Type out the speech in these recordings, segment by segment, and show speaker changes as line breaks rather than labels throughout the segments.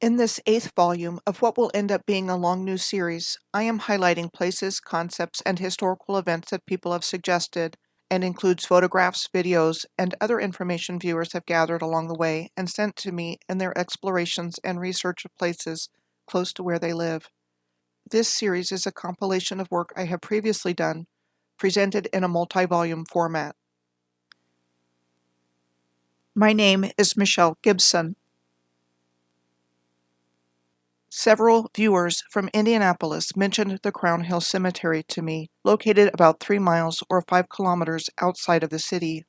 In this 8th volume of what will end up being a long new series, I am highlighting places, concepts, and historical events that people have suggested, and includes photographs, videos, and other information viewers have gathered along the way and sent to me in their explorations and research of places close to where they live. This series is a compilation of work I have previously done, presented in a multi-volume format. My name is Michelle Gibson. Several viewers from Indianapolis mentioned the Crown Hill Cemetery to me, located about 3 miles or 5 kilometers outside of the city.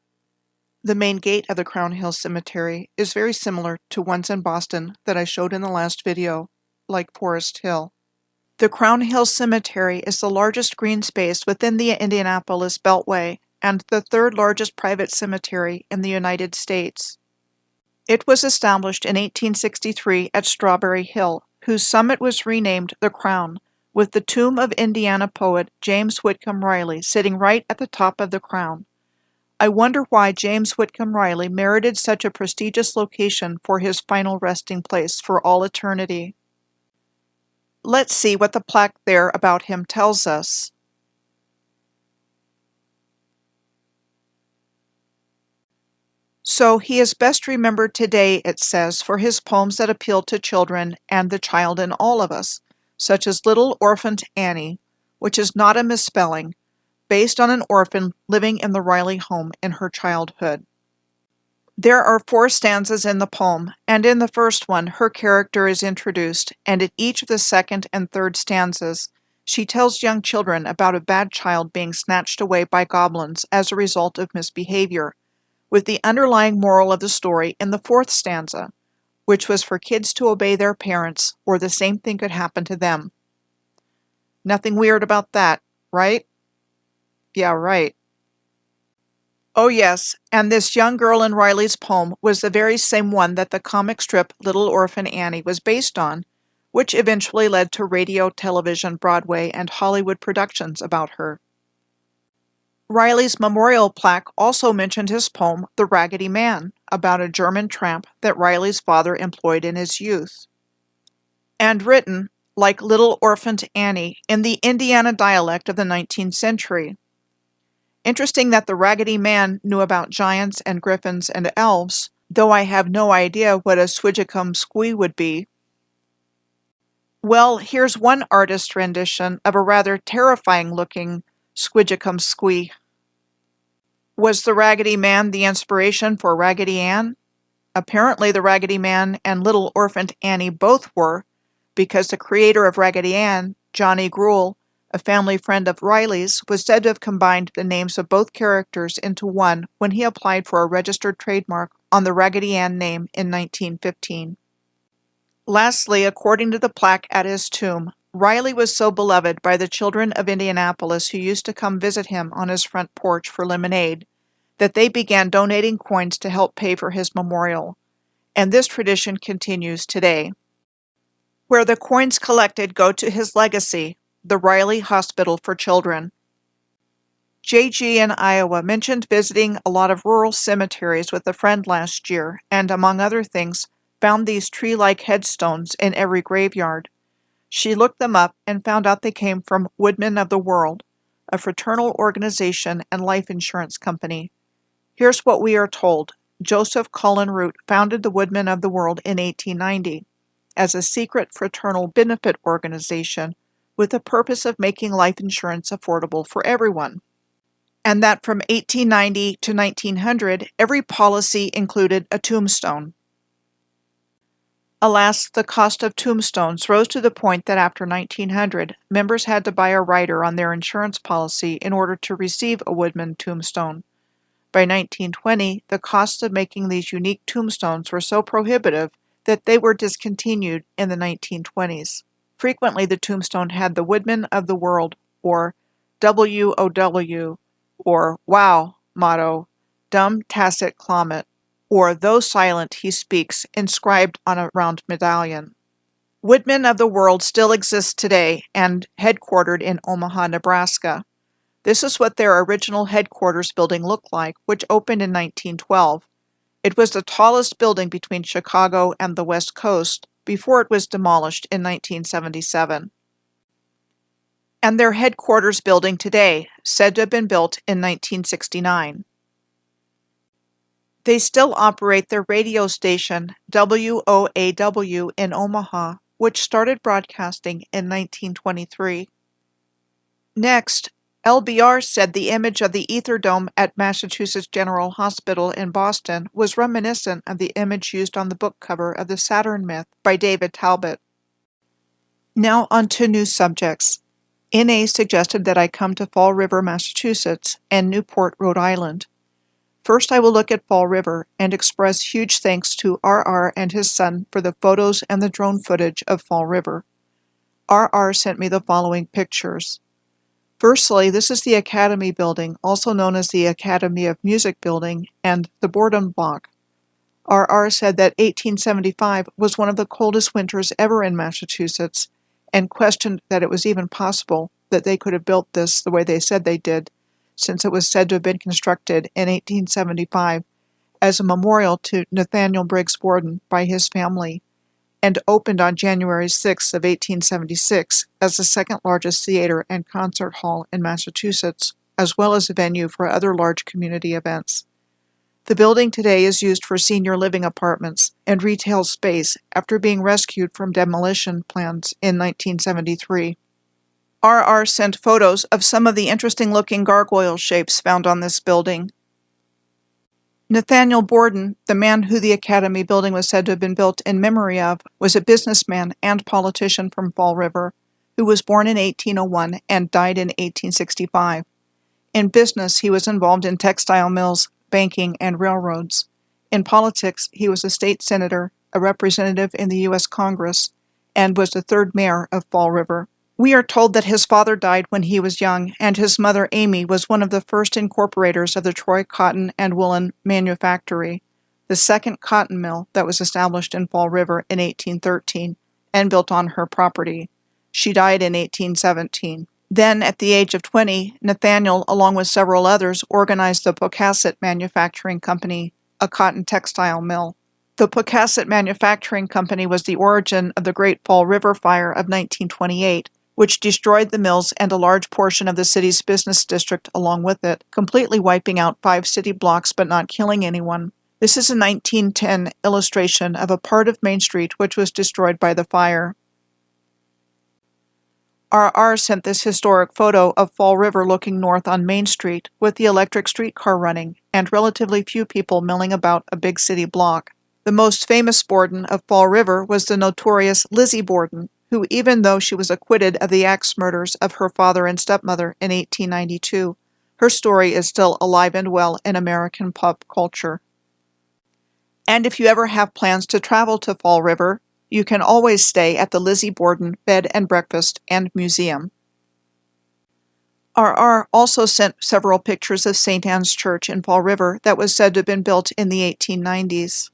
The main gate of the Crown Hill Cemetery is very similar to ones in Boston that I showed in the last video, like Forest Hill. The Crown Hill Cemetery is the largest green space within the Indianapolis Beltway and the third largest private cemetery in the United States. It was established in 1863 at Strawberry Hill, whose summit was renamed the Crown, with the tomb of Indiana poet James Whitcomb Riley sitting right at the top of the crown. I wonder why James Whitcomb Riley merited such a prestigious location for his final resting place for all eternity. Let's see what the plaque there about him tells us. So he is best remembered today, it says, for his poems that appeal to children and the child in all of us, such as Little Orphan Annie, which is not a misspelling, based on an orphan living in the Riley home in her childhood. There are 4 stanzas in the poem, and in the first one her character is introduced, and in each of the second and third stanzas she tells young children about a bad child being snatched away by goblins as a result of misbehavior, with the underlying moral of the story in the 4th stanza, which was for kids to obey their parents or the same thing could happen to them. Nothing weird about that, right? Yeah, right. Oh yes, and this young girl in Riley's poem was the very same one that the comic strip Little Orphan Annie was based on, which eventually led to radio, television, Broadway, and Hollywood productions about her. Riley's memorial plaque also mentioned his poem, The Raggedy Man, about a German tramp that Riley's father employed in his youth, and written, like Little Orphan Annie, in the Indiana dialect of the 19th century. Interesting that the Raggedy Man knew about giants and griffins and elves, though I have no idea what a Swidgicum Squee would be. Well, here's one artist's rendition of a rather terrifying-looking Squidgicum Squee. Was the Raggedy Man the inspiration for Raggedy Ann? Apparently the Raggedy Man and Little Orphan Annie both were, because the creator of Raggedy Ann, Johnny Gruelle, a family friend of Riley's, was said to have combined the names of both characters into one when he applied for a registered trademark on the Raggedy Ann name in 1915. Lastly, according to the plaque at his tomb, Riley was so beloved by the children of Indianapolis who used to come visit him on his front porch for lemonade that they began donating coins to help pay for his memorial, and this tradition continues today. Where the coins collected go to his legacy, the Riley Hospital for Children. JG in Iowa mentioned visiting a lot of rural cemeteries with a friend last year and, among other things, found these tree-like headstones in every graveyard. She looked them up and found out they came from Woodmen of the World, a fraternal organization and life insurance company. Here's what we are told. Joseph Cullen Root founded the Woodmen of the World in 1890 as a secret fraternal benefit organization with the purpose of making life insurance affordable for everyone. And that from 1890 to 1900, every policy included a tombstone. Alas, the cost of tombstones rose to the point that after 1900, members had to buy a rider on their insurance policy in order to receive a Woodman tombstone. By 1920, the costs of making these unique tombstones were so prohibitive that they were discontinued in the 1920s. Frequently, the tombstone had the Woodman of the World, or WOW, or WOW motto, Dum Tacit Clamet, or Though Silent He Speaks, inscribed on a round medallion. Woodmen of the World still exists today and headquartered in Omaha, Nebraska. This is what their original headquarters building looked like, which opened in 1912. It was the tallest building between Chicago and the West Coast, before it was demolished in 1977. And their headquarters building today, said to have been built in 1969. They still operate their radio station, WOAW, in Omaha, which started broadcasting in 1923. Next, LBR said the image of the ether dome at Massachusetts General Hospital in Boston was reminiscent of the image used on the book cover of The Saturn Myth by David Talbot. Now on to new subjects. NA suggested that I come to Fall River, Massachusetts, and Newport, Rhode Island. First, I will look at Fall River and express huge thanks to RR and his son for the photos and the drone footage of Fall River. RR sent me the following pictures. Firstly, this is the Academy Building, also known as the Academy of Music Building, and the Boredom Block. RR said that 1875 was one of the coldest winters ever in Massachusetts, and questioned that it was even possible that they could have built this the way they said they did, since it was said to have been constructed in 1875 as a memorial to Nathaniel Briggs Borden by his family, and opened on January 6 of 1876 as the second largest theater and concert hall in Massachusetts, as well as a venue for other large community events. The building today is used for senior living apartments and retail space after being rescued from demolition plans in 1973. RR sent photos of some of the interesting-looking gargoyle shapes found on this building. Nathaniel Borden, the man who the Academy Building was said to have been built in memory of, was a businessman and politician from Fall River, who was born in 1801 and died in 1865. In business, he was involved in textile mills, banking, and railroads. In politics, he was a state senator, a representative in the U.S. Congress, and was the third mayor of Fall River. We are told that his father died when he was young, and his mother, Amy, was one of the first incorporators of the Troy Cotton and Woolen Manufactory, the second cotton mill that was established in Fall River in 1813 and built on her property. She died in 1817. Then, at the age of 20, Nathaniel, along with several others, organized the Pocasset Manufacturing Company, a cotton textile mill. The Pocasset Manufacturing Company was the origin of the Great Fall River Fire of 1928, which destroyed the mills and a large portion of the city's business district along with it, completely wiping out 5 city blocks but not killing anyone. This is a 1910 illustration of a part of Main Street which was destroyed by the fire. RR sent this historic photo of Fall River looking north on Main Street with the electric streetcar running and relatively few people milling about a big city block. The most famous Borden of Fall River was the notorious Lizzie Borden, who, even though she was acquitted of the axe murders of her father and stepmother in 1892, her story is still alive and well in American pop culture. And if you ever have plans to travel to Fall River, you can always stay at the Lizzie Borden Bed and Breakfast and Museum. RR also sent several pictures of St. Anne's Church in Fall River that was said to have been built in the 1890s.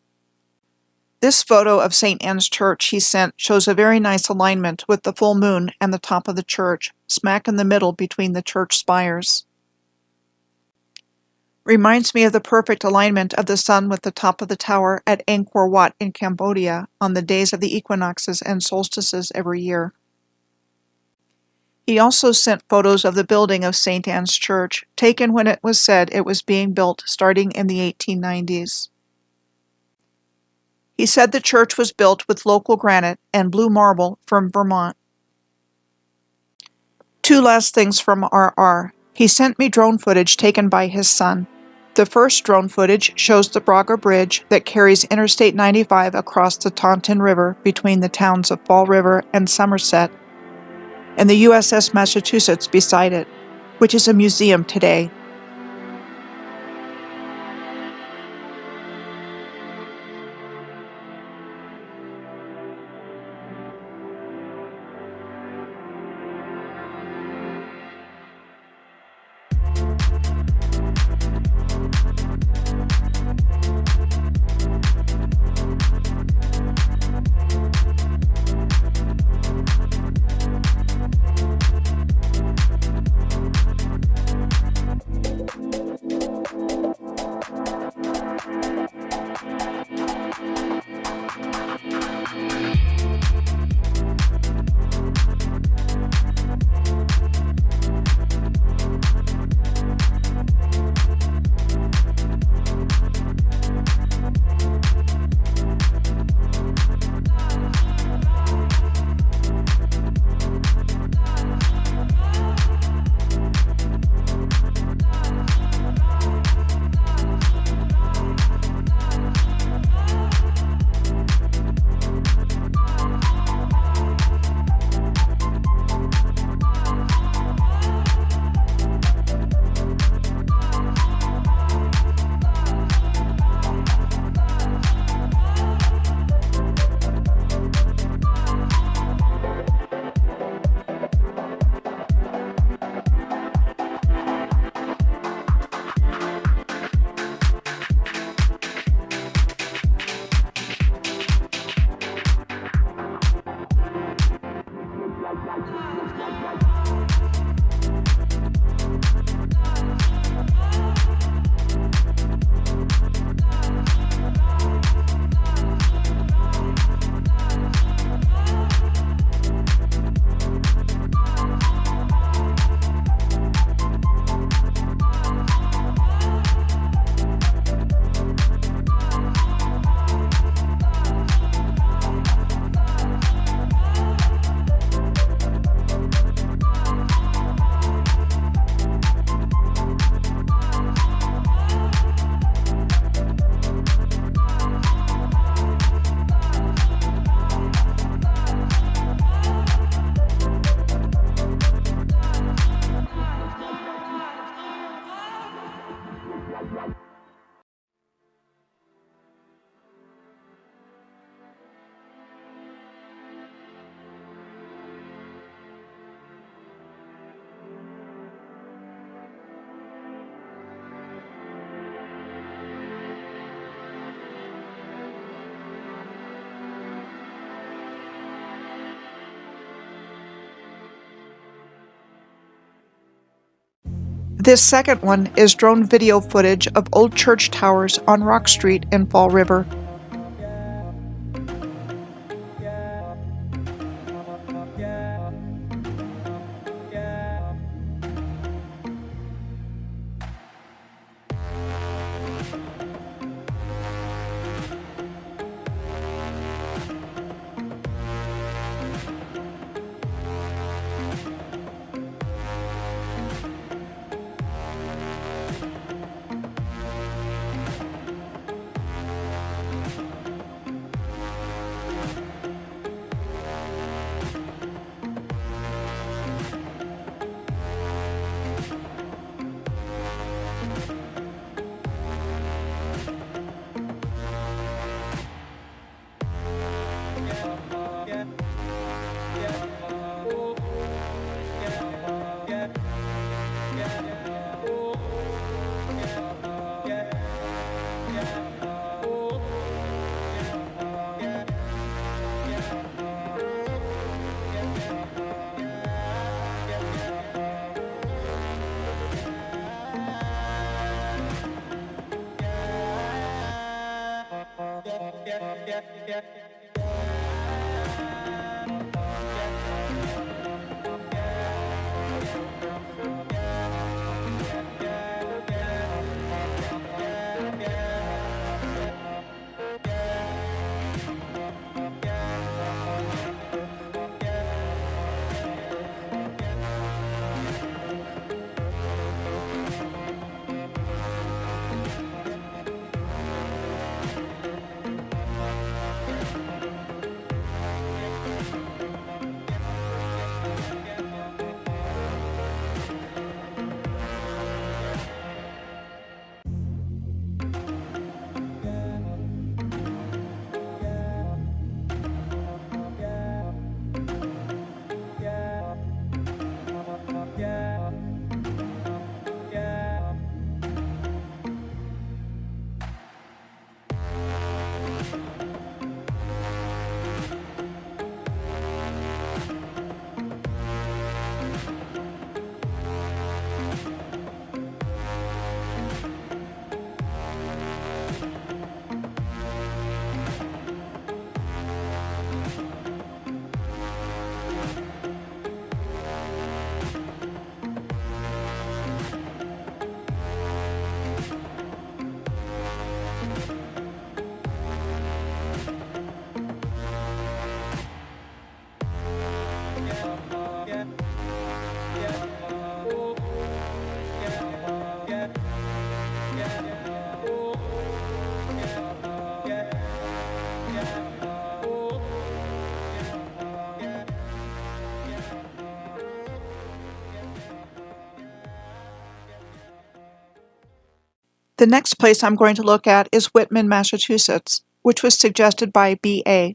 This photo of St. Anne's Church he sent shows a very nice alignment with the full moon and the top of the church, smack in the middle between the church spires. Reminds me of the perfect alignment of the sun with the top of the tower at Angkor Wat in Cambodia on the days of the equinoxes and solstices every year. He also sent photos of the building of St. Anne's Church, taken when it was said it was being built starting in the 1890s. He said the church was built with local granite and blue marble from Vermont. 2 last things from RR. He sent me drone footage taken by his son. The first drone footage shows the Braga Bridge that carries Interstate 95 across the Taunton River between the towns of Fall River and Somerset, and the USS Massachusetts beside it, which is a museum today. This second one is drone video footage of old church towers on Rock Street in Fall River. The next place I'm going to look at is Whitman, Massachusetts, which was suggested by B.A.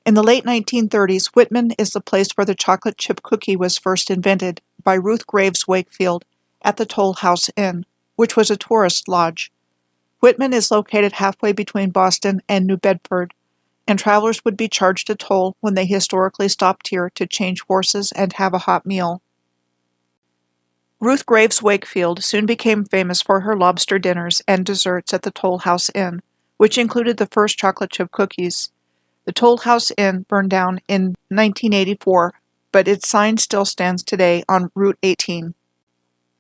In the late 1930s, Whitman is the place where the chocolate chip cookie was first invented by Ruth Graves Wakefield at the Toll House Inn, which was a tourist lodge. Whitman is located halfway between Boston and New Bedford, and travelers would be charged a toll when they historically stopped here to change horses and have a hot meal. Ruth Graves Wakefield soon became famous for her lobster dinners and desserts at the Toll House Inn, which included the first chocolate chip cookies. The Toll House Inn burned down in 1984, but its sign still stands today on Route 18.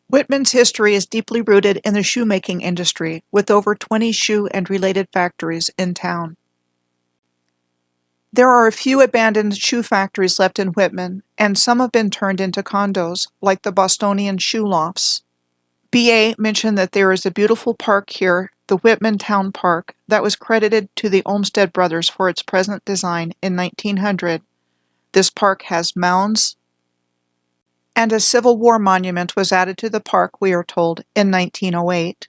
Whitman's history is deeply rooted in the shoemaking industry, with over 20 shoe and related factories in town. There are a few abandoned shoe factories left in Whitman, and some have been turned into condos, like the Bostonian Shoe Lofts. B.A. mentioned that there is a beautiful park here, the Whitman Town Park, that was credited to the Olmsted brothers for its present design in 1900. This park has mounds, and a Civil War monument was added to the park, we are told, in 1908.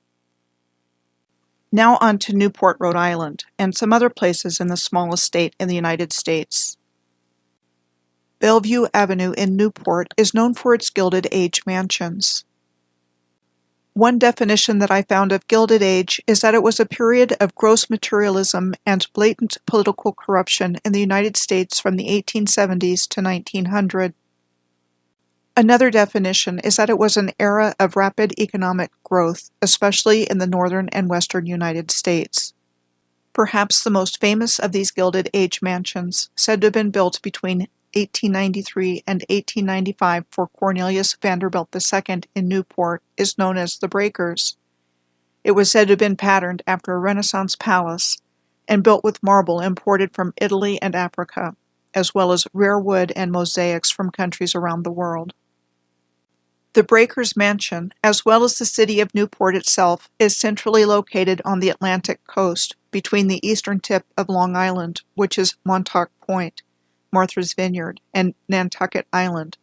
Now on to Newport, Rhode Island, and some other places in the smallest state in the United States. Bellevue Avenue in Newport is known for its Gilded Age mansions. One definition that I found of Gilded Age is that it was a period of gross materialism and blatant political corruption in the United States from the 1870s to 1900. Another definition is that it was an era of rapid economic growth, especially in the northern and western United States. Perhaps the most famous of these Gilded Age mansions, said to have been built between 1893 and 1895 for Cornelius Vanderbilt II in Newport, is known as the Breakers. It was said to have been patterned after a Renaissance palace and built with marble imported from Italy and Africa, as well as rare wood and mosaics from countries around the world. The Breakers Mansion, as well as the city of Newport itself, is centrally located on the Atlantic coast between the eastern tip of Long Island, which is Montauk Point, Martha's Vineyard, and Nantucket Island,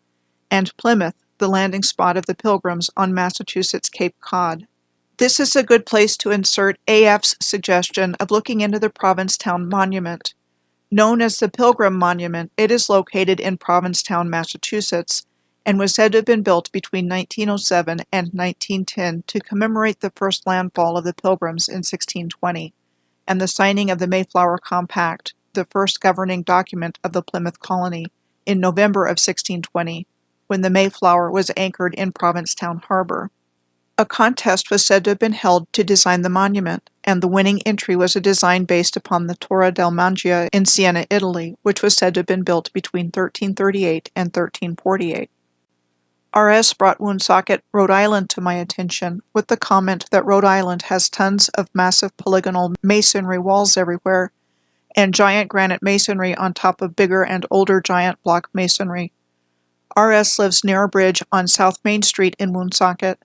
and Plymouth, the landing spot of the Pilgrims on Massachusetts Cape Cod. This is a good place to insert AF's suggestion of looking into the Provincetown Monument. Known as the Pilgrim Monument, it is located in Provincetown, Massachusetts, and was said to have been built between 1907 and 1910 to commemorate the first landfall of the Pilgrims in 1620, and the signing of the Mayflower Compact, the first governing document of the Plymouth colony, in November of 1620, when the Mayflower was anchored in Provincetown Harbor. A contest was said to have been held to design the monument, and the winning entry was a design based upon the Torre del Mangia in Siena, Italy, which was said to have been built between 1338 and 1348. R.S. brought Woonsocket, Rhode Island to my attention, with the comment that Rhode Island has tons of massive polygonal masonry walls everywhere, and giant granite masonry on top of bigger and older giant block masonry. R.S. lives near a bridge on South Main Street in Woonsocket,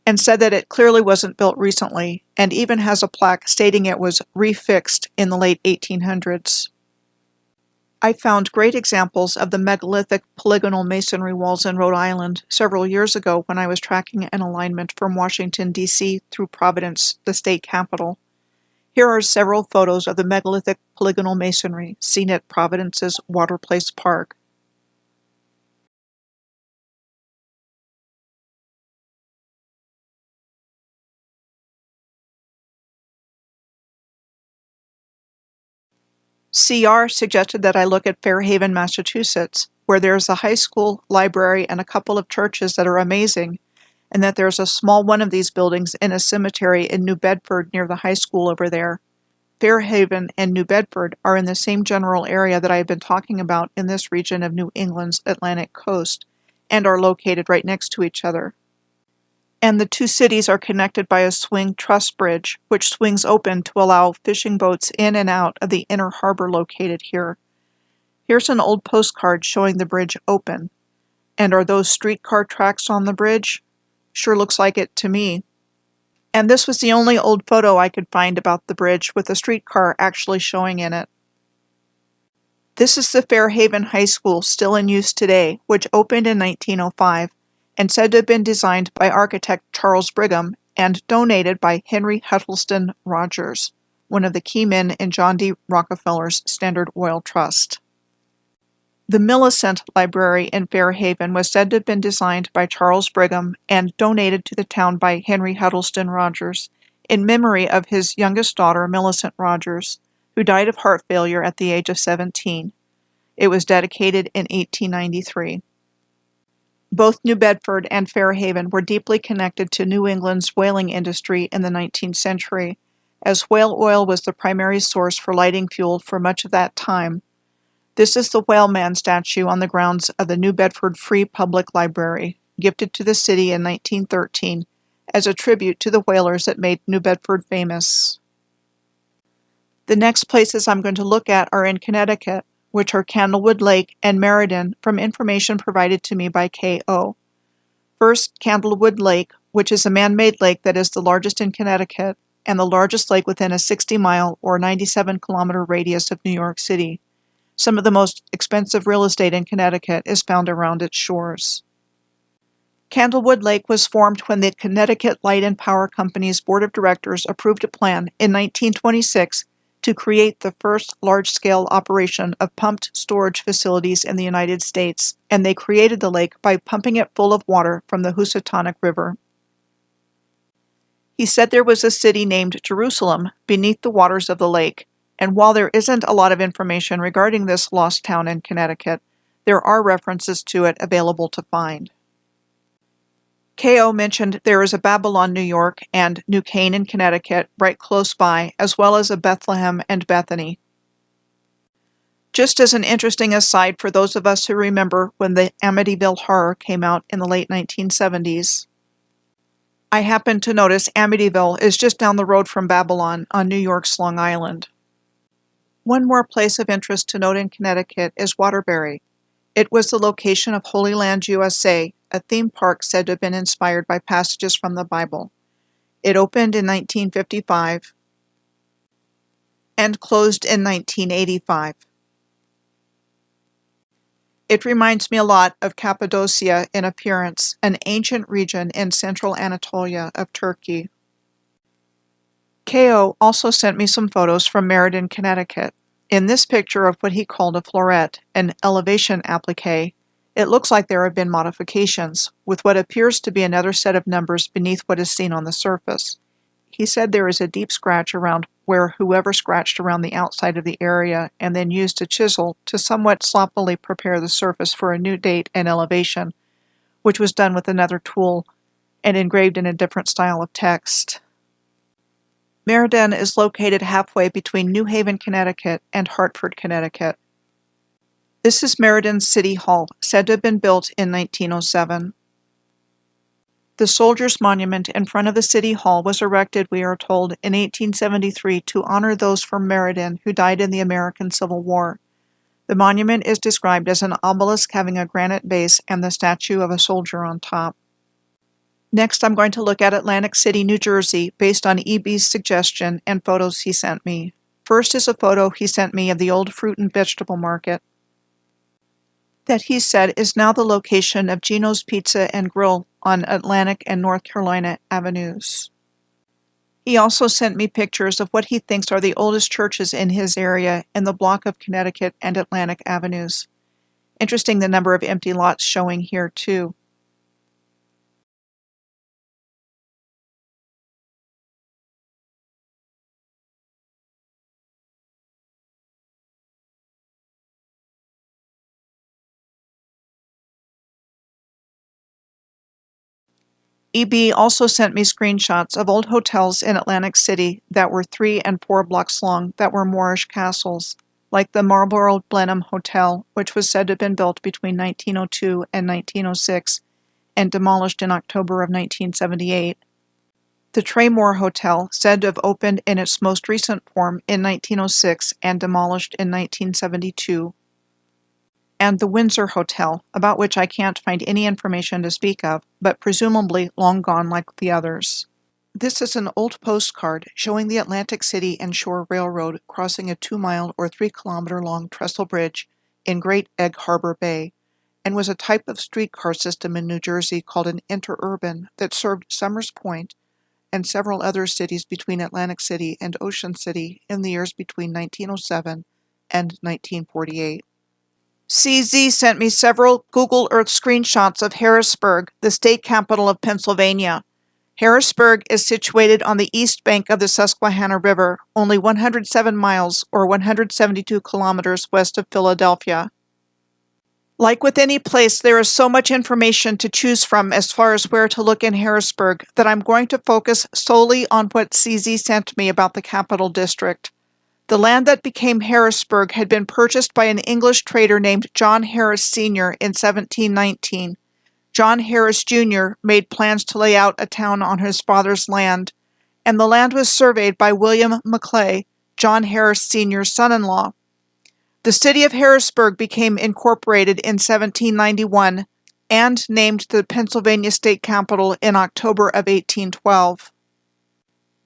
and said that it clearly wasn't built recently, and even has a plaque stating it was refixed in the late 1800s. I found great examples of the megalithic polygonal masonry walls in Rhode Island several years ago when I was tracking an alignment from Washington, D.C. through Providence, the state capital. Here are several photos of the megalithic polygonal masonry seen at Providence's Water Place Park. CR suggested that I look at Fairhaven, Massachusetts, where there's a high school, library, and a couple of churches that are amazing, and that there's a small one of these buildings in a cemetery in New Bedford near the high school over there. Fairhaven and New Bedford are in the same general area that I have been talking about in this region of New England's Atlantic coast, and are located right next to each other. And the two cities are connected by a swing truss bridge, which swings open to allow fishing boats in and out of the inner harbor located here. Here's an old postcard showing the bridge open. And are those streetcar tracks on the bridge? Sure looks like it to me. And this was the only old photo I could find about the bridge with a streetcar actually showing in it. This is the Fairhaven High School still in use today, which opened in 1905. And said to have been designed by architect Charles Brigham and donated by Henry Huddleston Rogers, one of the key men in John D. Rockefeller's Standard Oil Trust. The Millicent Library in Fairhaven was said to have been designed by Charles Brigham and donated to the town by Henry Huddleston Rogers in memory of his youngest daughter, Millicent Rogers, who died of heart failure at the age of 17. It was dedicated in 1893. Both New Bedford and Fairhaven were deeply connected to New England's whaling industry in the 19th century, as whale oil was the primary source for lighting fuel for much of that time. This is the Whaleman statue on the grounds of the New Bedford Free Public Library, gifted to the city in 1913 as a tribute to the whalers that made New Bedford famous. The next places I'm going to look at are in Connecticut, which are Candlewood Lake and Meriden, from information provided to me by K.O. First, Candlewood Lake, which is a man-made lake that is the largest in Connecticut and the largest lake within a 60-mile or 97-kilometer radius of New York City. Some of the most expensive real estate in Connecticut is found around its shores. Candlewood Lake was formed when the Connecticut Light and Power Company's Board of Directors approved a plan in 1926 to create the first large-scale operation of pumped storage facilities in the United States, and they created the lake by pumping it full of water from the Housatonic River. He said there was a city named Jerusalem beneath the waters of the lake, and while there isn't a lot of information regarding this lost town in Connecticut, there are references to it available to find. K.O. mentioned there is a Babylon, New York, and New Canaan, Connecticut, right close by, as well as a Bethlehem and Bethany. Just as an interesting aside for those of us who remember when the Amityville Horror came out in the late 1970s, I happened to notice Amityville is just down the road from Babylon on New York's Long Island. One more place of interest to note in Connecticut is Waterbury. It was the location of Holy Land USA, a theme park said to have been inspired by passages from the Bible. It opened in 1955 and closed in 1985. It reminds me a lot of Cappadocia in appearance, an ancient region in central Anatolia of Turkey. K.O. also sent me some photos from Meriden, Connecticut. In this picture of what he called a floret, an elevation applique, it looks like there have been modifications, with what appears to be another set of numbers beneath what is seen on the surface. He said there is a deep scratch around where whoever scratched around the outside of the area and then used a chisel to somewhat sloppily prepare the surface for a new date and elevation, which was done with another tool and engraved in a different style of text. Meriden is located halfway between New Haven, Connecticut and Hartford, Connecticut. This is Meriden City Hall, said to have been built in 1907. The Soldiers' Monument in front of the City Hall was erected, we are told, in 1873 to honor those from Meriden who died in the American Civil War. The monument is described as an obelisk having a granite base and the statue of a soldier on top. Next, I'm going to look at Atlantic City, New Jersey, based on E.B.'s suggestion and photos he sent me. First is a photo he sent me of the old fruit and vegetable market that he said is now the location of Gino's Pizza and Grill on Atlantic and North Carolina Avenues. He also sent me pictures of what he thinks are the oldest churches in his area in the block of Connecticut and Atlantic Avenues. Interesting the number of empty lots showing here, too. EB also sent me screenshots of old hotels in Atlantic City that were 3 and 4 blocks long that were Moorish castles, like the Marlborough Blenheim Hotel, which was said to have been built between 1902 and 1906 and demolished in October of 1978. The Traymore Hotel, said to have opened in its most recent form in 1906 and demolished in 1972. And the Windsor Hotel, about which I can't find any information to speak of, but presumably long gone like the others. This is an old postcard showing the Atlantic City and Shore Railroad crossing a 2-mile or 3-kilometer-long trestle bridge in Great Egg Harbor Bay, and was a type of streetcar system in New Jersey called an interurban that served Somers Point and several other cities between Atlantic City and Ocean City in the years between 1907 and 1948. CZ sent me several Google Earth screenshots of Harrisburg, the state capital of Pennsylvania. Harrisburg is situated on the east bank of the Susquehanna River, only 107 miles or 172 kilometers west of Philadelphia. Like with any place, there is so much information to choose from as far as where to look in Harrisburg that I'm going to focus solely on what CZ sent me about the Capital District. The land that became Harrisburg had been purchased by an English trader named John Harris Sr. in 1719. John Harris Jr. made plans to lay out a town on his father's land, and the land was surveyed by William Maclay, John Harris Sr.'s son-in-law. The city of Harrisburg became incorporated in 1791 and named the Pennsylvania state capital in October of 1812.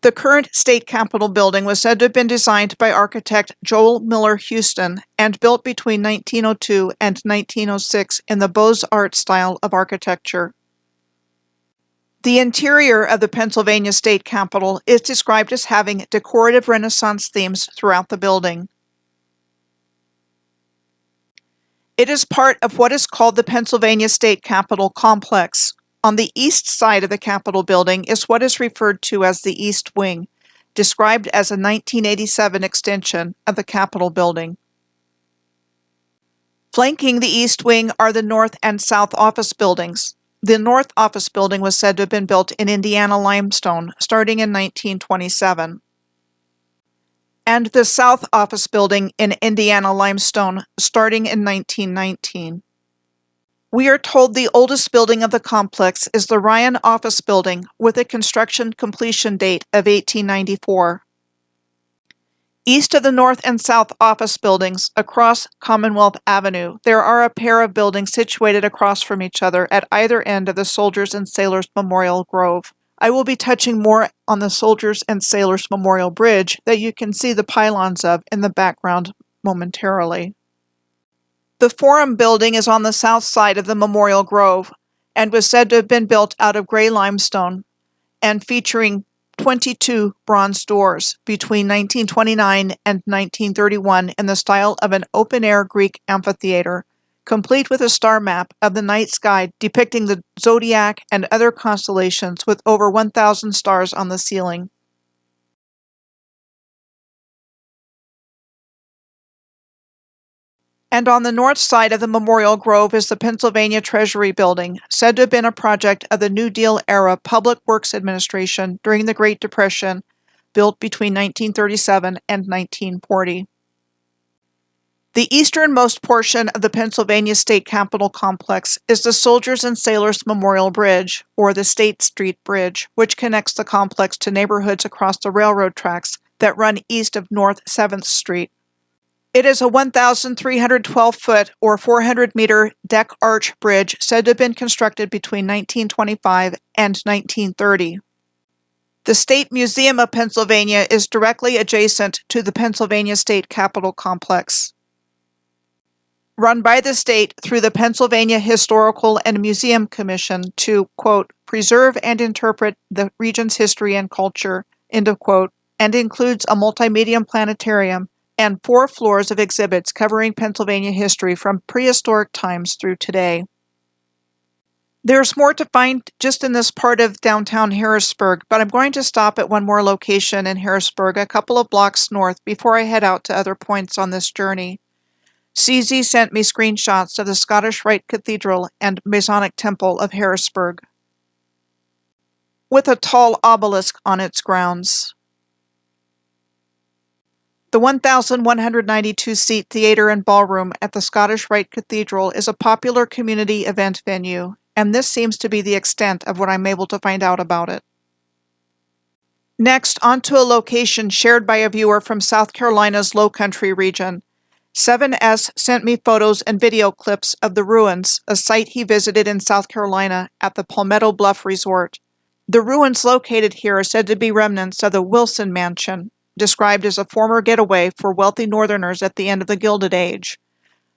The current state capitol building was said to have been designed by architect Joel Miller Houston and built between 1902 and 1906 in the Beaux-Arts style of architecture. The interior of the Pennsylvania state capitol is described as having decorative Renaissance themes throughout the building. It is part of what is called the Pennsylvania State Capitol Complex. On the east side of the Capitol building is what is referred to as the East Wing, described as a 1987 extension of the Capitol building. Flanking the East Wing are the North and South office buildings. The North Office Building was said to have been built in Indiana limestone, starting in 1927. And the South Office Building in Indiana limestone, starting in 1919. We are told the oldest building of the complex is the Ryan Office Building, with a construction completion date of 1894. East of the North and South Office Buildings, across Commonwealth Avenue, there are a pair of buildings situated across from each other at either end of the Soldiers and Sailors Memorial Grove. I will be touching more on the Soldiers and Sailors Memorial Bridge that you can see the pylons of in the background momentarily. The Forum Building is on the south side of the Memorial Grove and was said to have been built out of gray limestone and featuring 22 bronze doors between 1929 and 1931 in the style of an open-air Greek amphitheater, complete with a star map of the night sky depicting the zodiac and other constellations with over 1,000 stars on the ceiling. And on the north side of the Memorial Grove is the Pennsylvania Treasury Building, said to have been a project of the New Deal era Public Works Administration during the Great Depression, built between 1937 and 1940. The easternmost portion of the Pennsylvania State Capitol complex is the Soldiers and Sailors Memorial Bridge, or the State Street Bridge, which connects the complex to neighborhoods across the railroad tracks that run east of North 7th Street. It is a 1,312-foot or 400-meter deck arch bridge said to have been constructed between 1925 and 1930. The State Museum of Pennsylvania is directly adjacent to the Pennsylvania State Capitol complex. Run by the state through the Pennsylvania Historical and Museum Commission to, quote, preserve and interpret the region's history and culture, end of quote, and includes a multimedia planetarium and 4 floors of exhibits covering Pennsylvania history from prehistoric times through today. There's more to find just in this part of downtown Harrisburg, but I'm going to stop at one more location in Harrisburg, a couple of blocks north, before I head out to other points on this journey. CZ sent me screenshots of the Scottish Rite Cathedral and Masonic Temple of Harrisburg, with a tall obelisk on its grounds. The 1,192-seat theater and ballroom at the Scottish Rite Cathedral is a popular community event venue, and this seems to be the extent of what I'm able to find out about it. Next, on to a location shared by a viewer from South Carolina's Low Country region. 7S sent me photos and video clips of the ruins, a site he visited in South Carolina at the Palmetto Bluff Resort. The ruins located here are said to be remnants of the Wilson Mansion, described as a former getaway for wealthy Northerners at the end of the Gilded Age.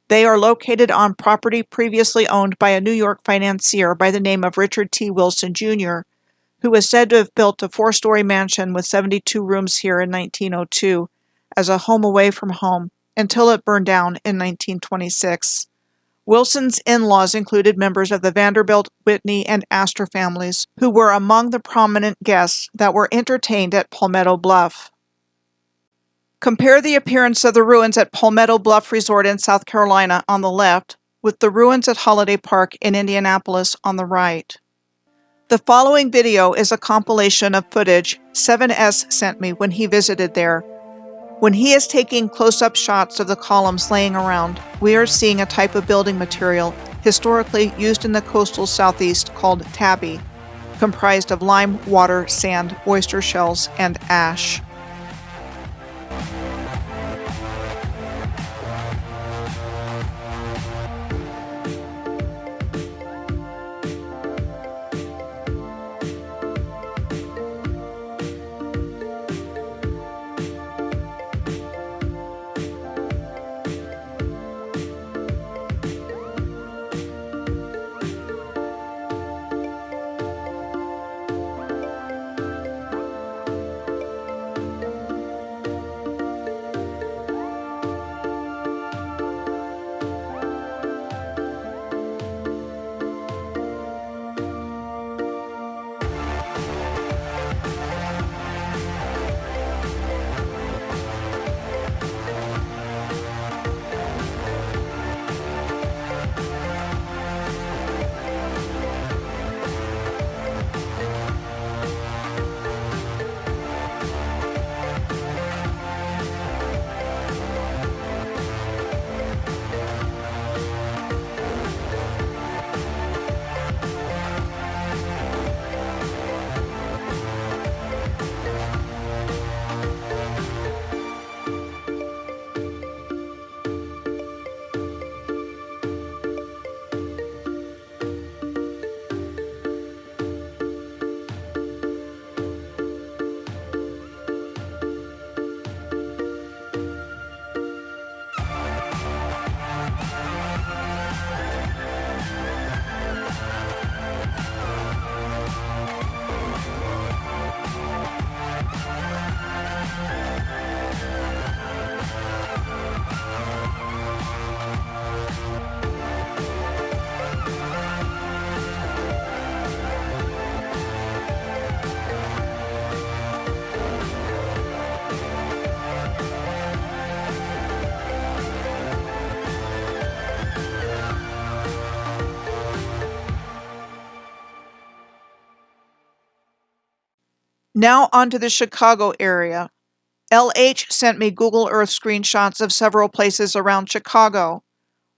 They are located on property previously owned by a New York financier by the name of Richard T. Wilson, Jr., who is said to have built a 4-story mansion with 72 rooms here in 1902 as a home away from home, until it burned down in 1926. Wilson's in-laws included members of the Vanderbilt, Whitney, and Astor families, who were among the prominent guests that were entertained at Palmetto Bluff. Compare the appearance of the ruins at Palmetto Bluff Resort in South Carolina on the left with the ruins at Holiday Park in Indianapolis on the right. The following video is a compilation of footage 7S sent me when he visited there. When he is taking close-up shots of the columns laying around, we are seeing a type of building material historically used in the coastal southeast called tabby, comprised of lime, water, sand, oyster shells, and ash. Now onto the Chicago area. LH sent me Google Earth screenshots of several places around Chicago.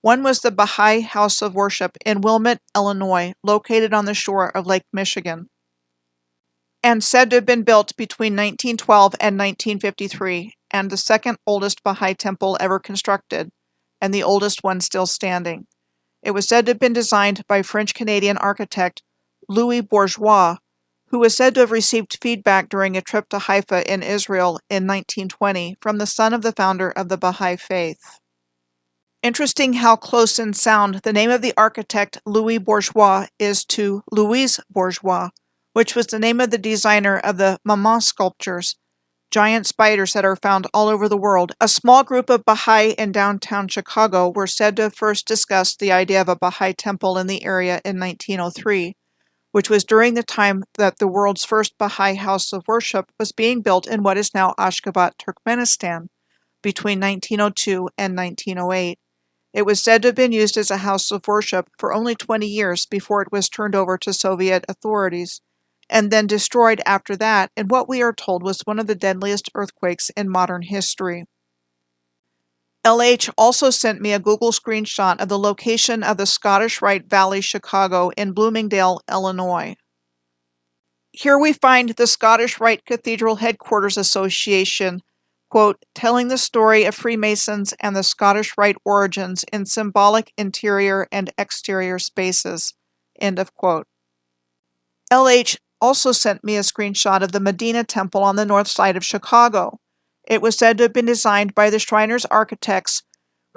One was the Baha'i House of Worship in Wilmette, Illinois, located on the shore of Lake Michigan, and said to have been built between 1912 and 1953, and the second oldest Baha'i temple ever constructed, and the oldest one still standing. It was said to have been designed by French-Canadian architect Louis Bourgeois, who was said to have received feedback during a trip to Haifa in Israel in 1920 from the son of the founder of the Baha'i Faith. Interesting how close in sound the name of the architect Louis Bourgeois is to Louise Bourgeois, which was the name of the designer of the Mama sculptures, giant spiders that are found all over the world. A small group of Baha'i in downtown Chicago were said to have first discussed the idea of a Baha'i temple in the area in 1903, which was during the time that the world's first Baha'i house of worship was being built in what is now Ashgabat, Turkmenistan, between 1902 and 1908. It was said to have been used as a house of worship for only 20 years before it was turned over to Soviet authorities, and then destroyed after that in what we are told was one of the deadliest earthquakes in modern history. LH also sent me a Google screenshot of the location of the Scottish Rite Valley, Chicago in Bloomingdale, Illinois. Here we find the Scottish Rite Cathedral Headquarters Association, quote, telling the story of Freemasons and the Scottish Rite origins in symbolic interior and exterior spaces, end of quote. LH also sent me a screenshot of the Medina Temple on the north side of Chicago. It was said to have been designed by the Shriners architects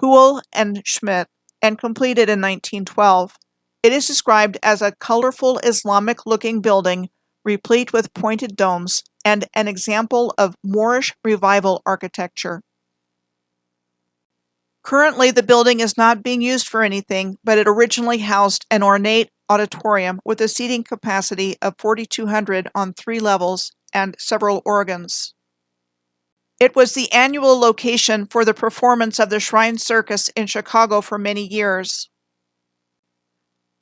Huell and Schmidt and completed in 1912. It is described as a colorful Islamic-looking building replete with pointed domes and an example of Moorish revival architecture. Currently, the building is not being used for anything, but it originally housed an ornate auditorium with a seating capacity of 4,200 on 3 levels and several organs. It was the annual location for the performance of the Shrine Circus in Chicago for many years.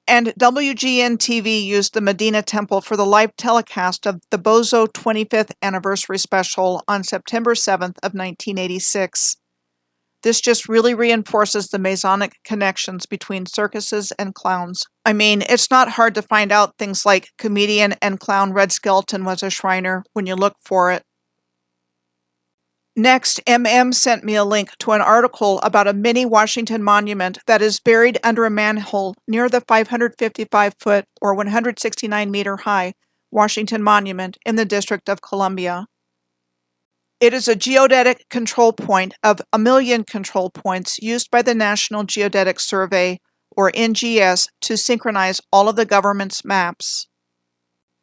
And WGN-TV used the Medina Temple for the live telecast of the Bozo 25th Anniversary Special on September 7th of 1986. This just really reinforces the Masonic connections between circuses and clowns. I mean, it's not hard to find out things like comedian and clown Red Skelton was a Shriner when you look for it. Next, MM sent me a link to an article about a mini Washington monument that is buried under a manhole near the 555-foot or 169-meter high Washington Monument in the District of Columbia. It is a geodetic control point of 1,000,000 control points used by the National Geodetic Survey, or NGS, to synchronize all of the government's maps.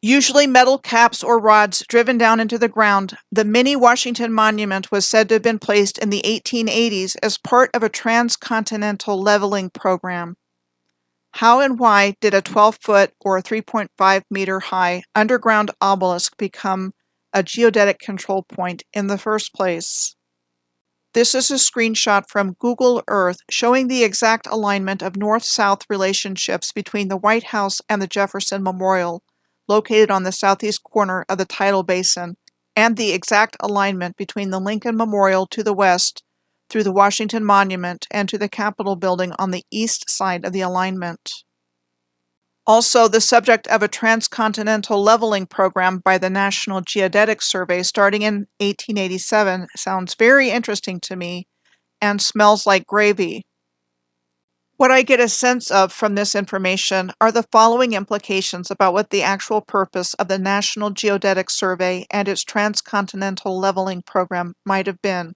Usually metal caps or rods driven down into the ground, the mini Washington Monument was said to have been placed in the 1880s as part of a transcontinental leveling program. How and why did a 12-foot or 3.5-meter high underground obelisk become a geodetic control point in the first place? This is a screenshot from Google Earth showing the exact alignment of north-south relationships between the White House and the Jefferson Memorial, located on the southeast corner of the tidal basin, and the exact alignment between the Lincoln Memorial to the west through the Washington Monument and to the Capitol building on the east side of the alignment. Also, the subject of a transcontinental leveling program by the National Geodetic Survey starting in 1887 sounds very interesting to me and smells like gravy. What I get a sense of from this information are the following implications about what the actual purpose of the National Geodetic Survey and its transcontinental leveling program might have been.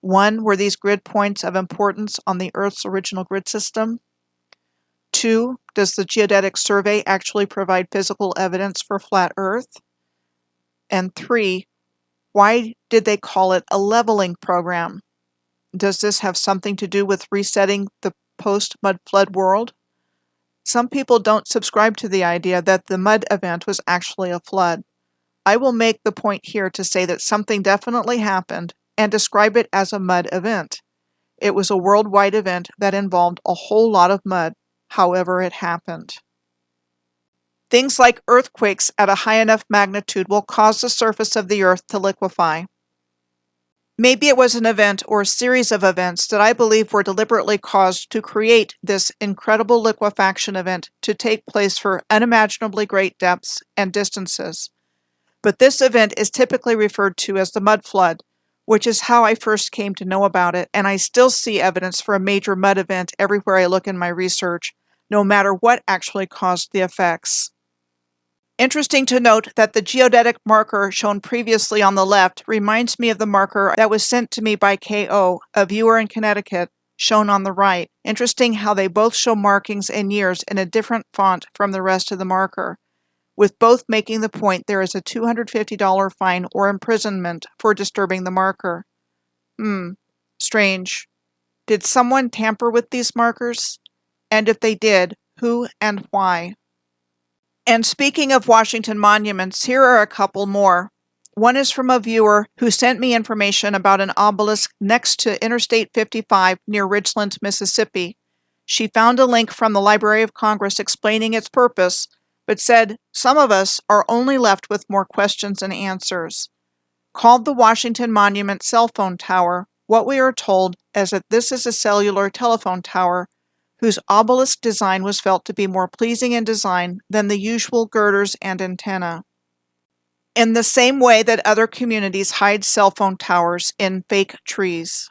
1. Were these grid points of importance on the Earth's original grid system? 2. Does the Geodetic Survey actually provide physical evidence for flat Earth? And 3. Why did they call it a leveling program? Does this have something to do with resetting the post-mud flood world? Some people don't subscribe to the idea that the mud event was actually a flood. I will make the point here to say that something definitely happened and describe it as a mud event. It was a worldwide event that involved a whole lot of mud, however it happened. Things like earthquakes at a high enough magnitude will cause the surface of the Earth to liquefy. Maybe it was an event or a series of events that I believe were deliberately caused to create this incredible liquefaction event to take place for unimaginably great depths and distances. But this event is typically referred to as the mud flood, which is how I first came to know about it, and I still see evidence for a major mud event everywhere I look in my research, no matter what actually caused the effects. Interesting to note that the geodetic marker shown previously on the left reminds me of the marker that was sent to me by K.O., a viewer in Connecticut, shown on the right. Interesting how they both show markings and years in a different font from the rest of the marker, with both making the point there is a $250 fine or imprisonment for disturbing the marker. Strange. Did someone tamper with these markers? And if they did, who and why? And speaking of Washington monuments, here are a couple more. One is from a viewer who sent me information about an obelisk next to Interstate 55 near Ridgeland, Mississippi. She found a link from the Library of Congress explaining its purpose, but said, "Some of us are only left with more questions than answers." Called the Washington Monument Cell Phone Tower, what we are told is that this is a cellular telephone tower whose obelisk design was felt to be more pleasing in design than the usual girders and antenna. In the same way that other communities hide cell phone towers in fake trees.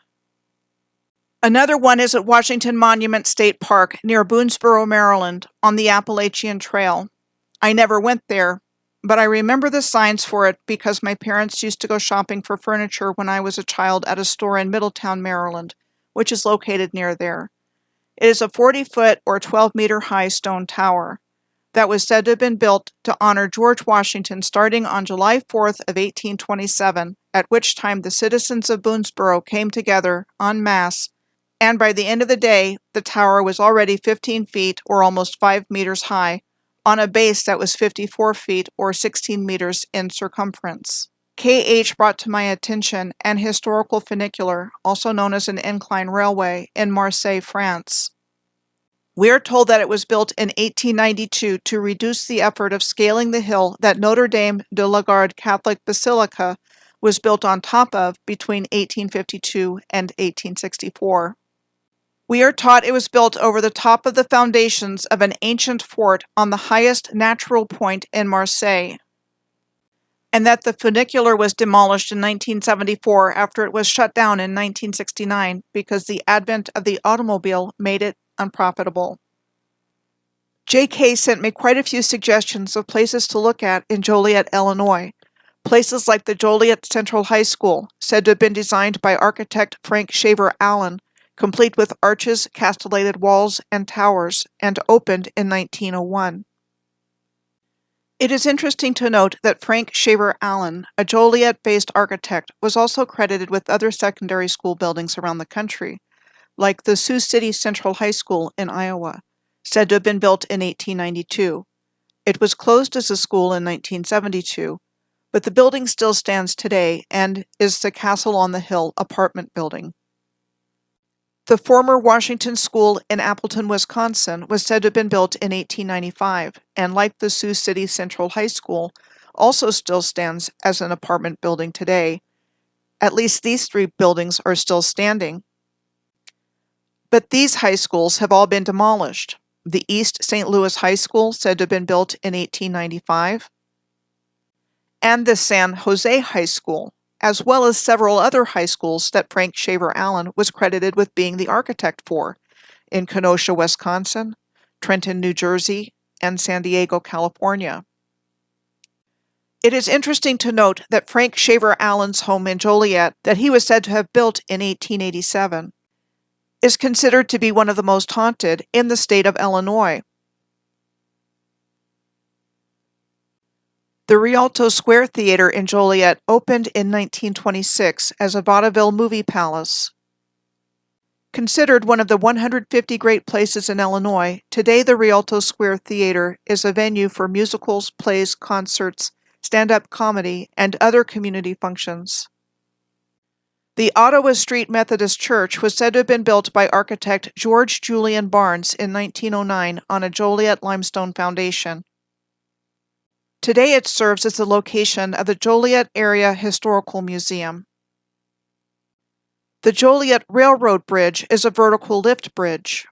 Another one is at Washington Monument State Park near Boonesboro, Maryland, on the Appalachian Trail. I never went there, but I remember the signs for it because my parents used to go shopping for furniture when I was a child at a store in Middletown, Maryland, which is located near there. It is a 40-foot or 12-meter high stone tower that was said to have been built to honor George Washington starting on July 4th of 1827, at which time the citizens of Boonesboro came together en masse, and by the end of the day, the tower was already 15 feet or almost 5 meters high, on a base that was 54 feet or 16 meters in circumference. K.H. brought to my attention an historical funicular, also known as an incline railway, in Marseille, France. We are told that it was built in 1892 to reduce the effort of scaling the hill that Notre Dame de la Garde Catholic Basilica was built on top of between 1852 and 1864. We are taught it was built over the top of the foundations of an ancient fort on the highest natural point in Marseille, and that the funicular was demolished in 1974 after it was shut down in 1969 because the advent of the automobile made it unprofitable. J.K. sent me quite a few suggestions of places to look at in Joliet, Illinois. Places like the Joliet Central High School, said to have been designed by architect Frank Shaver Allen, complete with arches, castellated walls, and towers, and opened in 1901. It is interesting to note that Frank Shaver Allen, a Joliet-based architect, was also credited with other secondary school buildings around the country, like the Sioux City Central High School in Iowa, said to have been built in 1892. It was closed as a school in 1972, but the building still stands today and is the Castle on the Hill apartment building. The former Washington School in Appleton, Wisconsin, was said to have been built in 1895, and like the Sioux City Central High School, also still stands as an apartment building today. At least these three buildings are still standing. But these high schools have all been demolished. The East St. Louis High School, said to have been built in 1895, and the San Jose High School, as well as several other high schools that Frank Shaver Allen was credited with being the architect for, in Kenosha, Wisconsin, Trenton, New Jersey, and San Diego, California. It is interesting to note that Frank Shaver Allen's home in Joliet, that he was said to have built in 1887, is considered to be one of the most haunted in the state of Illinois. The Rialto Square Theater in Joliet opened in 1926 as a vaudeville movie palace. Considered one of the 150 great places in Illinois, today the Rialto Square Theater is a venue for musicals, plays, concerts, stand-up comedy, and other community functions. The Ottawa Street Methodist Church was said to have been built by architect George Julian Barnes in 1909 on a Joliet limestone foundation. Today it serves as the location of the Joliet Area Historical Museum. The Joliet Railroad Bridge is a vertical lift bridge,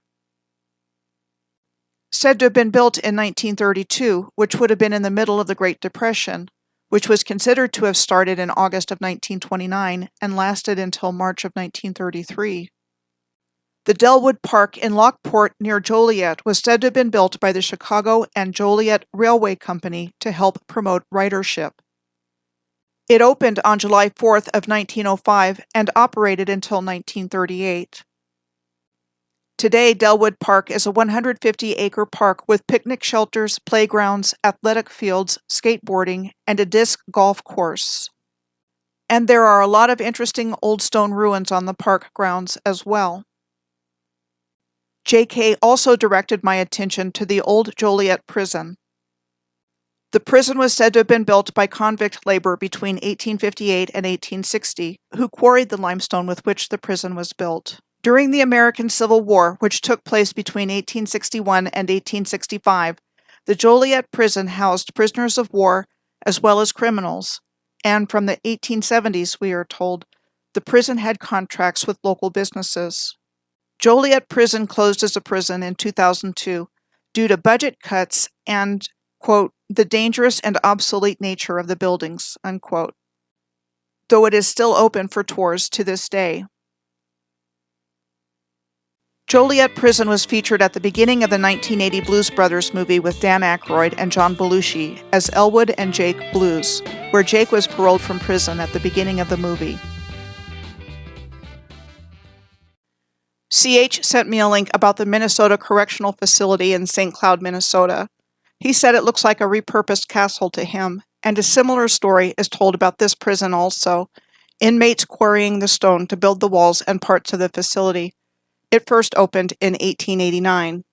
said to have been built in 1932, which would have been in the middle of the Great Depression, which was considered to have started in August of 1929 and lasted until March of 1933. The Delwood Park in Lockport near Joliet was said to have been built by the Chicago and Joliet Railway Company to help promote ridership. It opened on July 4th of 1905 and operated until 1938. Today, Delwood Park is a 150-acre park with picnic shelters, playgrounds, athletic fields, skateboarding, and a disc golf course. And there are a lot of interesting old stone ruins on the park grounds as well. J.K. also directed my attention to the old Joliet prison. The prison was said to have been built by convict labor between 1858 and 1860, who quarried the limestone with which the prison was built. During the American Civil War, which took place between 1861 and 1865, the Joliet prison housed prisoners of war as well as criminals, and from the 1870s, we are told, the prison had contracts with local businesses. Joliet Prison closed as a prison in 2002 due to budget cuts and, quote, the dangerous and obsolete nature of the buildings, unquote, though it is still open for tours to this day. Joliet Prison was featured at the beginning of the 1980 Blues Brothers movie with Dan Aykroyd and John Belushi as Elwood and Jake Blues, where Jake was paroled from prison at the beginning of the movie. CH sent me a link about the Minnesota Correctional Facility in St. Cloud, Minnesota. He said it looks like a repurposed castle to him, and a similar story is told about this prison also, inmates quarrying the stone to build the walls and parts of the facility. It first opened in 1889.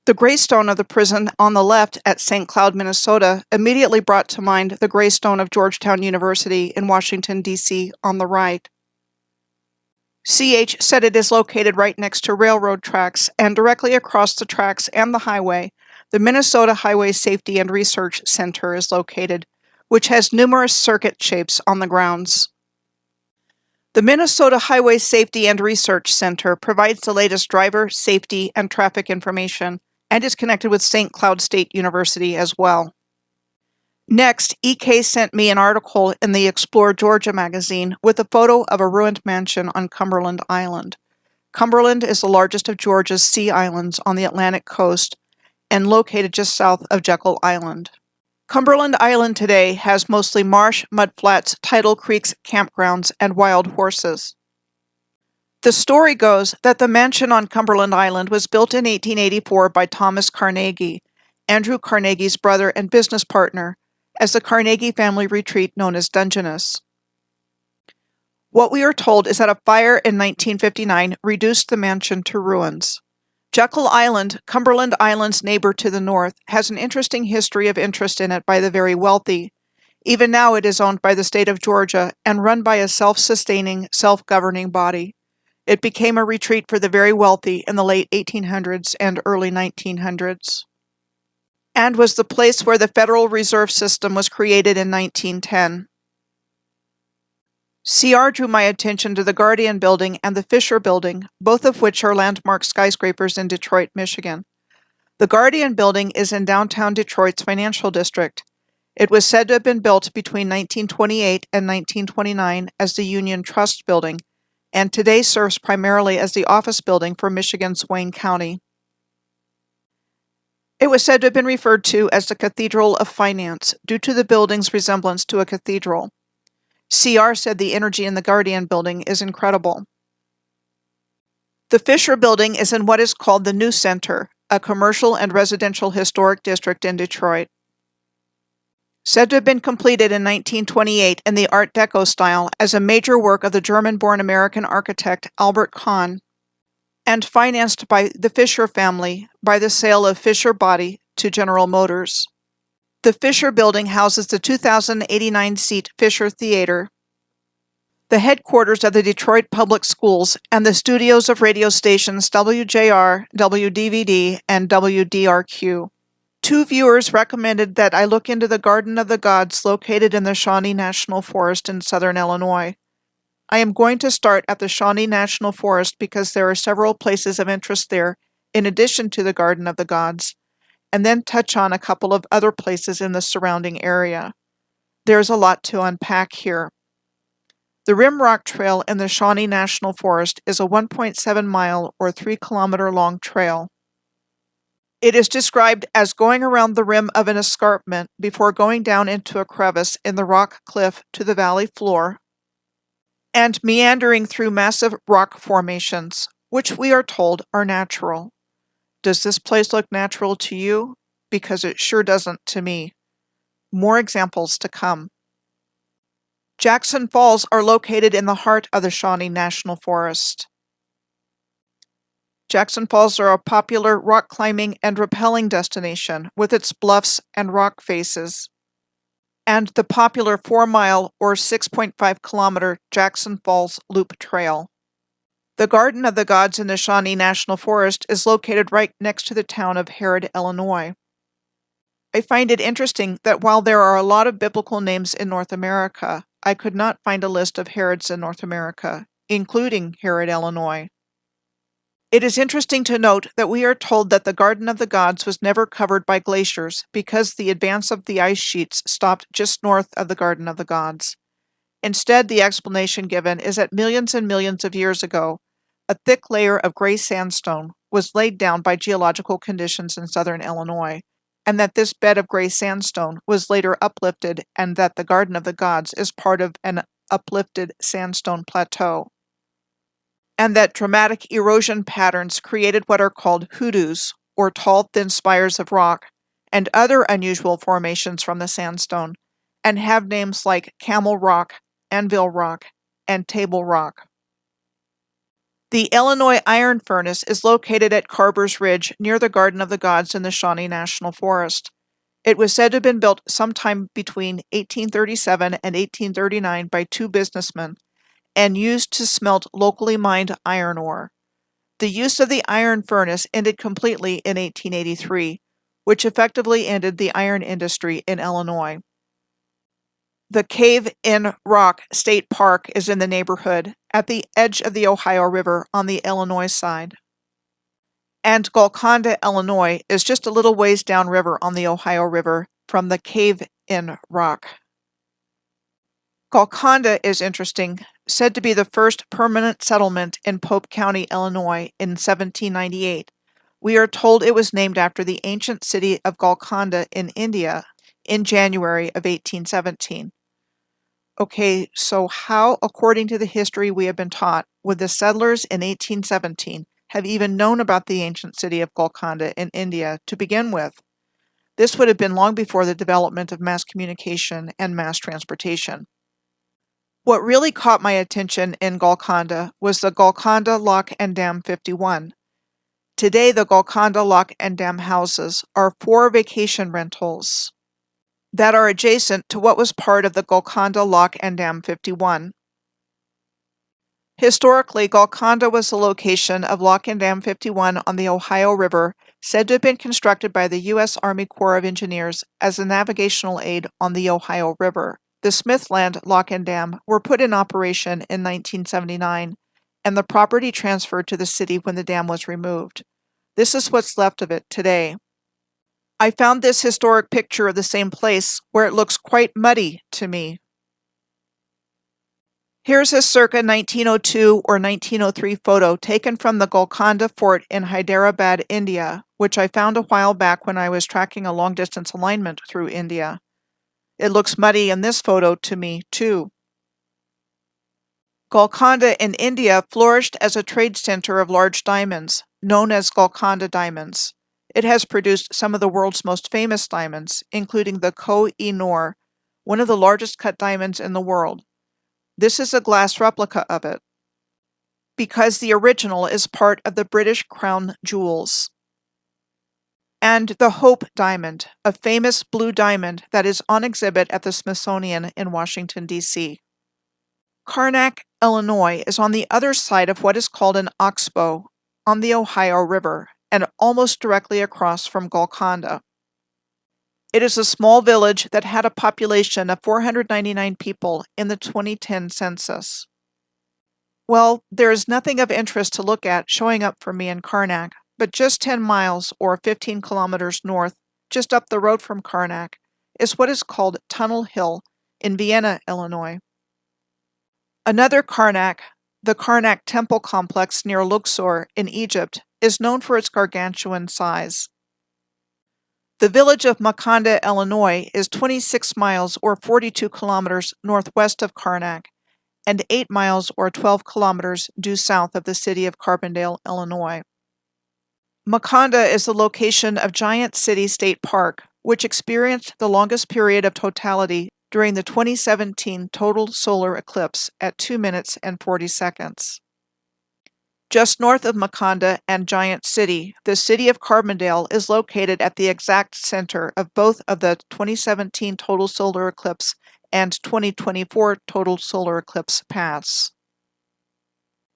The greystone of the prison on the left at St. Cloud, Minnesota immediately brought to mind the greystone of Georgetown University in Washington, D.C. on the right. CH said it is located right next to railroad tracks, and directly across the tracks and the highway, the Minnesota Highway Safety and Research Center is located, which has numerous circuit shapes on the grounds. The Minnesota Highway Safety and Research Center provides the latest driver, safety, and traffic information, and is connected with St. Cloud State University as well. Next, EK sent me an article in the Explore Georgia magazine with a photo of a ruined mansion on Cumberland Island. Cumberland is the largest of Georgia's sea islands on the Atlantic coast and located just south of Jekyll Island. Cumberland Island today has mostly marsh, mudflats, tidal creeks, campgrounds, and wild horses. The story goes that the mansion on Cumberland Island was built in 1884 by Thomas Carnegie, Andrew Carnegie's brother and business partner, as the Carnegie family retreat known as Dungeness. What we are told is that a fire in 1959 reduced the mansion to ruins. Jekyll Island, Cumberland Island's neighbor to the north, has an interesting history of interest in it by the very wealthy. Even now it is owned by the state of Georgia and run by a self-sustaining, self-governing body. It became a retreat for the very wealthy in the late 1800s and early 1900s, and was the place where the Federal Reserve System was created in 1910. CR drew my attention to the Guardian Building and the Fisher Building, both of which are landmark skyscrapers in Detroit, Michigan. The Guardian Building is in downtown Detroit's financial district. It was said to have been built between 1928 and 1929 as the Union Trust Building, and today serves primarily as the office building for Michigan's Wayne County. It was said to have been referred to as the Cathedral of Finance due to the building's resemblance to a cathedral. CR said the energy in the Guardian Building is incredible. The Fisher Building is in what is called the New Center, a commercial and residential historic district in Detroit. Said to have been completed in 1928 in the Art Deco style as a major work of the German-born American architect Albert Kahn, and financed by the Fisher family by the sale of Fisher Body to General Motors. The Fisher Building houses the 2,089-seat Fisher Theater, the headquarters of the Detroit Public Schools, and the studios of radio stations WJR, WDVD, and WDRQ. Two viewers recommended that I look into the Garden of the Gods located in the Shawnee National Forest in southern Illinois. I am going to start at the Shawnee National Forest because there are several places of interest there, in addition to the Garden of the Gods, and then touch on a couple of other places in the surrounding area. There's a lot to unpack here. The Rim Rock Trail in the Shawnee National Forest is a 1.7 mile or 3 kilometer long trail. It is described as going around the rim of an escarpment before going down into a crevice in the rock cliff to the valley floor, and meandering through massive rock formations, which we are told are natural. Does this place look natural to you? Because it sure doesn't to me. More examples to come. Jackson Falls are located in the heart of the Shawnee National Forest. Jackson Falls are a popular rock climbing and rappelling destination with its bluffs and rock faces, and the popular 4-mile or 6.5 kilometer Jackson Falls Loop Trail. The Garden of the Gods in the Shawnee National Forest is located right next to the town of Harrod, Illinois. I find it interesting that while there are a lot of biblical names in North America, I could not find a list of Harrods in North America, including Harrod, Illinois. It is interesting to note that we are told that the Garden of the Gods was never covered by glaciers because the advance of the ice sheets stopped just north of the Garden of the Gods. Instead, the explanation given is that millions and millions of years ago, a thick layer of gray sandstone was laid down by geological conditions in southern Illinois, and that this bed of gray sandstone was later uplifted, and that the Garden of the Gods is part of an uplifted sandstone plateau, and that dramatic erosion patterns created what are called hoodoos, or tall, thin spires of rock, and other unusual formations from the sandstone, and have names like Camel Rock, Anvil Rock, and Table Rock. The Illinois Iron Furnace is located at Carver's Ridge near the Garden of the Gods in the Shawnee National Forest. It was said to have been built sometime between 1837 and 1839 by two businessmen, and used to smelt locally mined iron ore. The use of the iron furnace ended completely in 1883, which effectively ended the iron industry in Illinois. The Cave-in Rock State Park is in the neighborhood, at the edge of the Ohio River on the Illinois side. And Golconda, Illinois is just a little ways downriver on the Ohio River from the Cave-in Rock. Golconda is interesting, said to be the first permanent settlement in Pope County, Illinois in 1798. We are told it was named after the ancient city of Golconda in India in January of 1817. Okay, so how, according to the history we have been taught, would the settlers in 1817 have even known about the ancient city of Golconda in India to begin with? This would have been long before the development of mass communication and mass transportation. What really caught my attention in Golconda was the Golconda Lock and Dam 51. Today, the Golconda Lock and Dam houses are 4 vacation rentals that are adjacent to what was part of the Golconda Lock and Dam 51. Historically, Golconda was the location of Lock and Dam 51 on the Ohio River, said to have been constructed by the U.S. Army Corps of Engineers as a navigational aid on the Ohio River. The Smithland Lock and Dam were put in operation in 1979, and the property transferred to the city when the dam was removed. This is what's left of it today. I found this historic picture of the same place where it looks quite muddy to me. Here's a circa 1902 or 1903 photo taken from the Golconda Fort in Hyderabad, India, which I found a while back when I was tracking a long-distance alignment through India. It looks muddy in this photo to me, too. Golconda in India flourished as a trade center of large diamonds, known as Golconda diamonds. It has produced some of the world's most famous diamonds, including the Koh-i-Noor, one of the largest cut diamonds in the world. This is a glass replica of it, because the original is part of the British Crown Jewels. And the Hope Diamond, a famous blue diamond that is on exhibit at the Smithsonian in Washington, D.C. Karnak, Illinois is on the other side of what is called an oxbow on the Ohio River, and almost directly across from Golconda. It is a small village that had a population of 499 people in the 2010 census. Well, there is nothing of interest to look at showing up for me in Karnak, but just 10 miles or 15 kilometers north, just up the road from Karnak, is what is called Tunnel Hill in Vienna, Illinois. Another Karnak, the Karnak Temple Complex near Luxor in Egypt, is known for its gargantuan size. The village of Makanda, Illinois, is 26 miles or 42 kilometers northwest of Karnak, and 8 miles or 12 kilometers due south of the city of Carbondale, Illinois. Makanda is the location of Giant City State Park, which experienced the longest period of totality during the 2017 total solar eclipse at 2 minutes and 40 seconds. Just north of Makanda and Giant City, the city of Carbondale is located at the exact center of both of the 2017 total solar eclipse and 2024 total solar eclipse paths.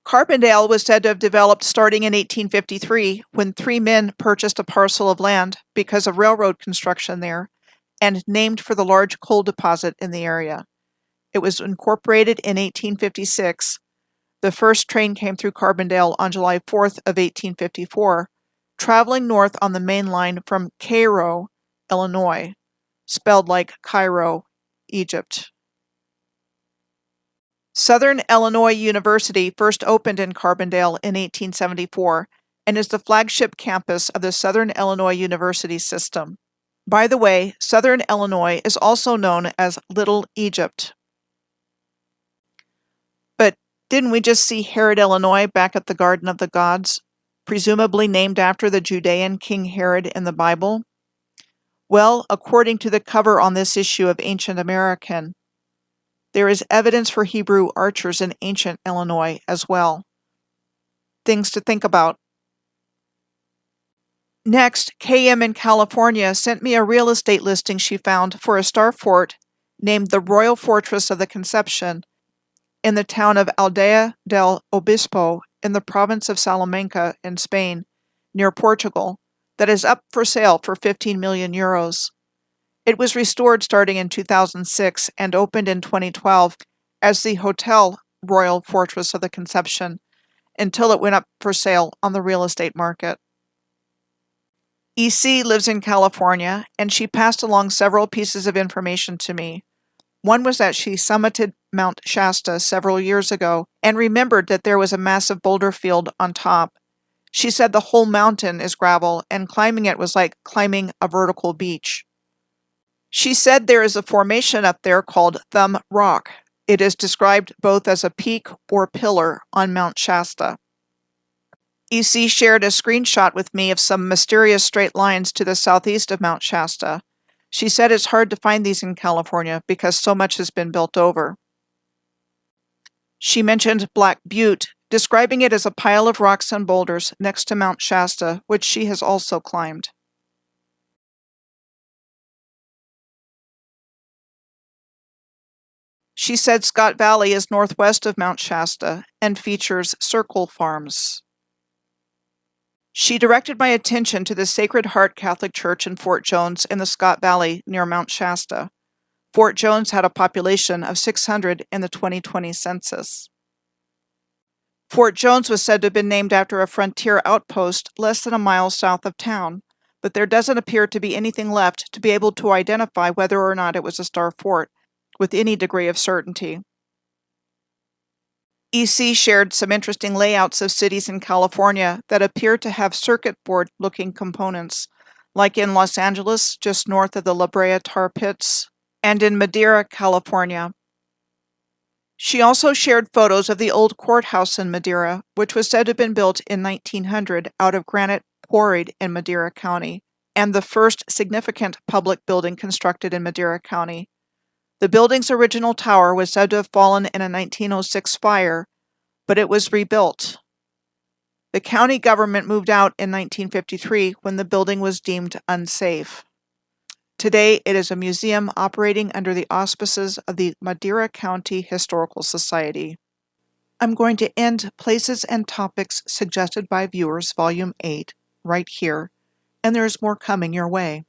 Carbondale was said to have developed starting in 1853 when 3 men purchased a parcel of land because of railroad construction there and named for the large coal deposit in the area. It was incorporated in 1856. The first train came through Carbondale on July 4th of 1854, traveling north on the main line from Cairo, Illinois, spelled like Cairo, Egypt. Southern Illinois University first opened in Carbondale in 1874 and is the flagship campus of the Southern Illinois University system. By the way, Southern Illinois is also known as Little Egypt. But didn't we just see Herod, Illinois back at the Garden of the Gods, presumably named after the Judean King Herod in the Bible? Well, according to the cover on this issue of Ancient American, there is evidence for Hebrew archers in ancient Illinois as well. Things to think about. Next, KM in California sent me a real estate listing she found for a star fort named the Royal Fortress of the Conception in the town of Aldea del Obispo in the province of Salamanca in Spain, near Portugal, that is up for sale for 15 million euros. It was restored starting in 2006 and opened in 2012 as the Hotel Royal Fortress of the Conception until it went up for sale on the real estate market. EC lives in California, and she passed along several pieces of information to me. One was that she summited Mount Shasta several years ago and remembered that there was a massive boulder field on top. She said the whole mountain is gravel, and climbing it was like climbing a vertical beach. She said there is a formation up there called Thumb Rock. It is described both as a peak or pillar on Mount Shasta. EC shared a screenshot with me of some mysterious straight lines to the southeast of Mount Shasta. She said it's hard to find these in California because so much has been built over. She mentioned Black Butte, describing it as a pile of rocks and boulders next to Mount Shasta, which she has also climbed. She said Scott Valley is northwest of Mount Shasta and features circle farms. She directed my attention to the Sacred Heart Catholic Church in Fort Jones in the Scott Valley near Mount Shasta. Fort Jones had a population of 600 in the 2020 census. Fort Jones was said to have been named after a frontier outpost less than a mile south of town, but there doesn't appear to be anything left to be able to identify whether or not it was a star fort with any degree of certainty. EC shared some interesting layouts of cities in California that appear to have circuit board-looking components, like in Los Angeles, just north of the La Brea tar pits, and in Madera, California. She also shared photos of the old courthouse in Madera, which was said to have been built in 1900 out of granite quarried in Madera County, and the first significant public building constructed in Madera County. The building's original tower was said to have fallen in a 1906 fire, but it was rebuilt. The county government moved out in 1953 when the building was deemed unsafe. Today, it is a museum operating under the auspices of the Madera County Historical Society. I'm going to end Places and Topics Suggested by Viewers, Volume 8, right here, and there's more coming your way.